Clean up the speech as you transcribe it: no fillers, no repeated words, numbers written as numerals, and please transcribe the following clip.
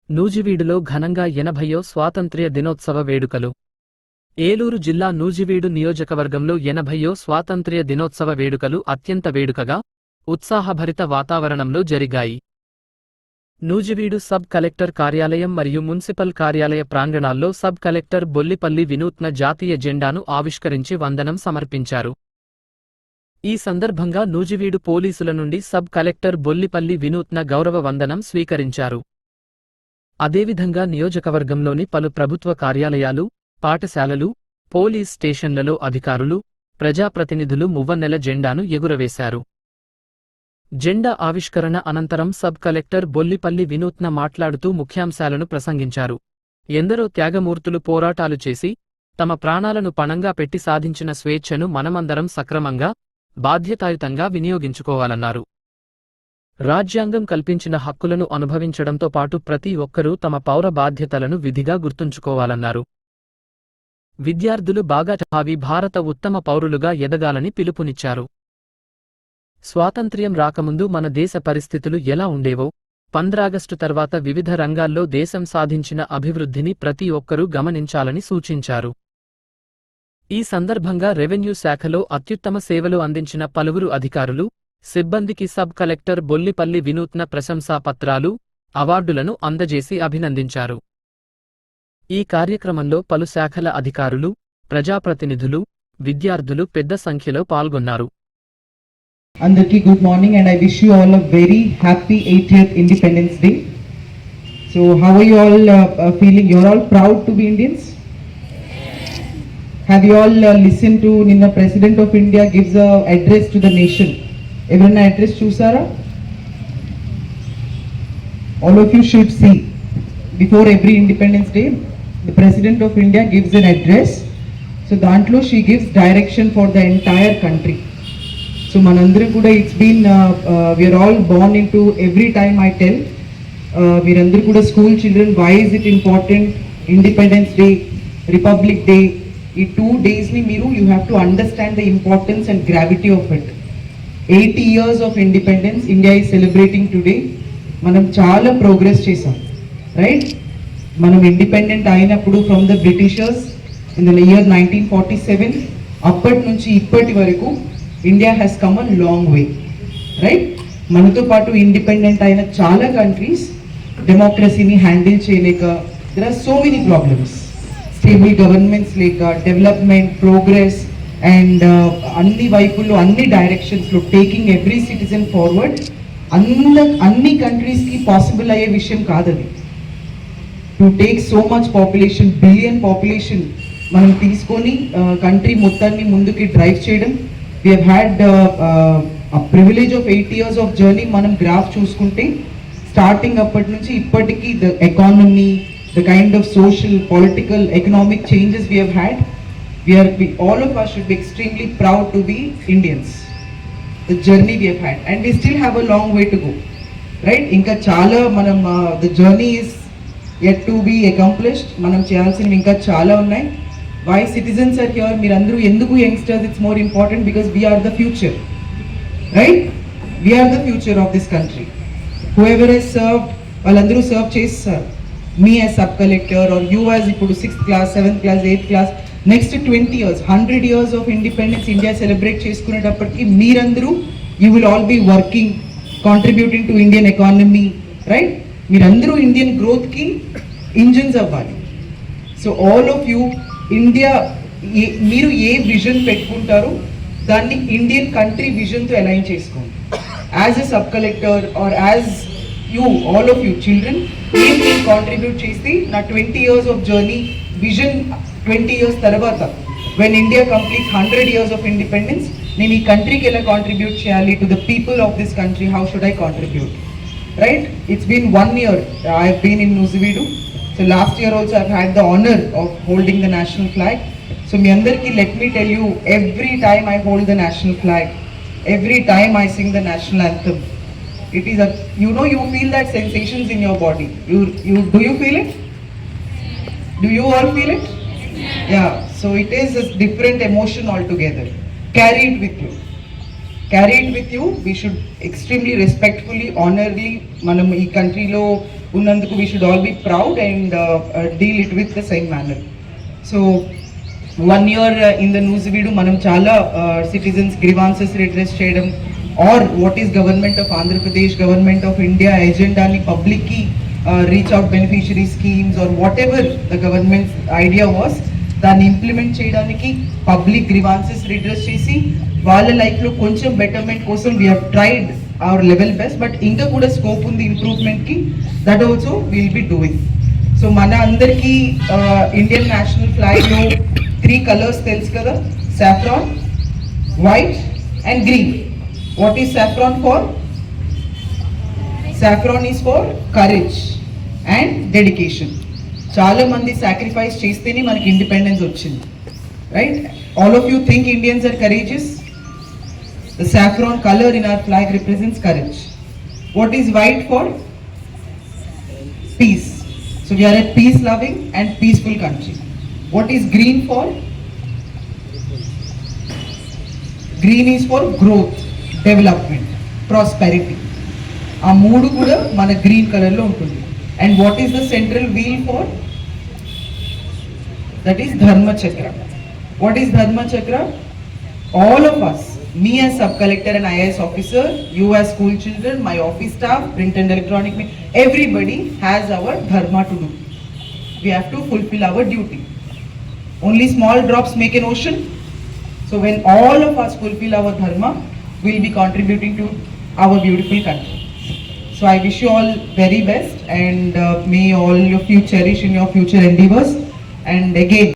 నూజివీడులో ఘనంగా 80వ స్వాతంత్ర్య దినోత్సవ వేడుకలు. ఏలూరు జిల్లా నూజివీడు నియోజకవర్గంలో 80వ స్వాతంత్ర్య దినోత్సవ వేడుకలు అత్యంత వేడుకగా, ఉత్సాహభరిత వాతావరణంలో జరిగాయి. నూజివీడు సబ్ కలెక్టర్ కార్యాలయం మరియు మున్సిపల్ కార్యాలయ ప్రాంగణాల్లో సబ్ కలెక్టర్ బొల్లిపల్లి వినూత్న జాతీయ జెండాను ఆవిష్కరించి వందనం సమర్పించారు. ఈ సందర్భంగా నూజివీడు పోలీసుల నుండి సబ్ కలెక్టర్ బొల్లిపల్లి వినూత్న గౌరవ వందనం స్వీకరించారు. అదేవిధంగా నియోజకవర్గంలోని పలు ప్రభుత్వ కార్యాలయాలు, పాఠశాలలు, పోలీస్ స్టేషన్లలో అధికారులు, ప్రజాప్రతినిధులు మువ్వన్నెల జెండాను ఎగురవేశారు. జెండా ఆవిష్కరణ అనంతరం సబ్ కలెక్టర్ బొల్లిపల్లి వినూత్న మాట్లాడుతూ ముఖ్యాంశాలను ప్రసంగించారు. ఎందరో త్యాగమూర్తులు పోరాటాలు చేసి, తమ ప్రాణాలను పణంగా పెట్టి సాధించిన స్వేచ్ఛను మనమందరం సక్రమంగా, బాధ్యతాయుతంగా వినియోగించుకోవాలన్నారు. రాజ్యాంగం కల్పించిన హక్కులను అనుభవించడంతో పాటు ప్రతి ఒక్కరూ తమ పౌర బాధ్యతలను విధిగా గుర్తుంచుకోవాలన్నారు. విద్యార్థులు బాగా చదివి భారత ఉత్తమ పౌరులుగా ఎదగాలని పిలుపునిచ్చారు. స్వాతంత్ర్యం రాకముందు మన దేశ పరిస్థితులు ఎలా ఉండేవో, 15 ఆగస్టు తర్వాత వివిధ రంగాల్లో దేశం సాధించిన అభివృద్ధిని ప్రతి ఒక్కరూ గమనించాలని సూచించారు. ఈ సందర్భంగా రెవెన్యూ శాఖలో అత్యుత్తమ సేవలు అందించిన పలువురు అధికారులు, సిబ్బందికి సబ్ కలెక్టర్ బొల్లిపల్లి వినూత్న ప్రశంసా పత్రాలు, అవార్డులను అందజేసి అభినందించారు. ఈ కార్యక్రమంలో పలు శాఖల అధికారులు, ప్రజాప్రతినిధులు, విద్యార్థులు పెద్ద సంఖ్యలో పాల్గొన్నారు. Andarki good morning and I wish you all a very happy 80th Independence Day. So how are you all feeling? You're all proud to be Indians? Have you all listened to Ninna President of India gives a address to the nation? Everyone address chusara? All of you should see. Before every Independence Day, the President of India gives an address. So dantlo she gives direction for the entire country. So manandru kuda it's been we are all born into, every time I tell veerandru kuda school children, why is it important? Independence Day, Republic Day, ee 2 days ni meeru you have to understand the importance and gravity of it. 80 years of independence India is celebrating today. Manam chaala progress chesam, right? Manam independent ayinappudu from the Britishers in the year 1947 appat nunchi ippati varaku India has come a long way, right? Manato paatu independent ayina chaala countries democracy ni handle cheyaleka, there are so many problems. Stable governments leka, development, progress and anni vaipullo anni directions lo taking every citizen forward, anni countries ki possible aye vishayam kaadadi. To take so much population, billion population manam teeskoni country మొత్తాన్ని ముందుకి drive చేయడం. We have had a privilege of 8 years of journey. Manam graph చూసుకుంటే starting అప్పటి నుంచి ఇప్పటికి the economy, the kind of social, political, economic changes we have had, all of us should be extremely proud to be Indians. The journey we have had and we still have a long way to go, right? Inka chaala manam the journey is yet to be accomplished. Manam cheyalsinivi inka chaala unnai. Why citizens are here? Meerandru enduku youngsters, it's more important because we are the future, right? We are the future of this country. Whoever has served, valandru serve chesaru. Me as sub collector or you as ippudu 6th class, 7th class, 8th class, next 20 years, 100 years of independence India celebrate cheskunettappatiki meerandru you will all be working, contributing to Indian economy, right? Meerandru Indian growth ki engines avvali. So all of you, India మీరు ఏ vision పెట్టుకుంటారో దాన్ని Indian country విజన్తో align చేసుకోండి. As a sub collector or as you, all of you children, నేను contribute చేసి నా 20 years of journey vision 20 years తర్వాత when India complete 100 years of independence, నేను ఈ కంట్రీకి ఎలా కాంట్రిబ్యూట్ చేయాలి, to the people of this country how should I contribute, right? It's been 1 year I have been in Nuzvid. So last year also I've had the honor of holding the national flag. So mi andarki let me tell you, every time I hold the national flag, every time I sing the national anthem, it is a, you know, you feel that sensations in your body. You do you feel it? Do you all feel it? Yeah. So it is a different emotion altogether. Carry it with you. Carry it with you. We should extremely respectfully, honorably manam ee country lo ఉన్నందుకు we should all be proud and deal it with the same manner. So 1 year in the Nuziveedu మనం చాలా citizens grievances redress చేయడం or what is government of Andhra Pradesh, government of India agenda ni public ki reach out beneficiary schemes or whatever the government's idea was, దాన్ని implement చేయడానికి public grievances redress చేసి వాళ్ళ లైఫ్లో కొంచెం betterment కోసం we have tried our level best, but ఇంకా కూడా scope ఉంది ఇంప్రూవ్మెంట్కి. That also will be doing. So మన అందరికీ ఇండియన్ నేషనల్ ఫ్లాగ్లో 3 కలర్స్ తెలుసు కదా, saffron, white and green. What is saffron for? Saffron is for courage and dedication. చాలా మంది సాక్రిఫైస్ చేస్తేనే మనకి ఇండిపెండెన్స్ వచ్చింది, right? All of you think Indians are courageous. The saffron color in our flag represents courage. What is white for? Peace. So we are a peace loving and peaceful country. What is green for? Green is for growth, development, prosperity. ఆ మూడు కూడా మన green colour లో ఉంటుంది. And what is the central wheel for? That is Dharma Chakra. What is Dharma Chakra? All of us, me as sub-collector and IAS officer, you as school children, my office staff, print and electronic, everybody has our dharma to do. We have to fulfill our duty. Only small drops make an ocean. So when all of us fulfill our dharma, we will be contributing to our beautiful country. So I wish you all very best, and may all of you cherish in your future endeavors. And again,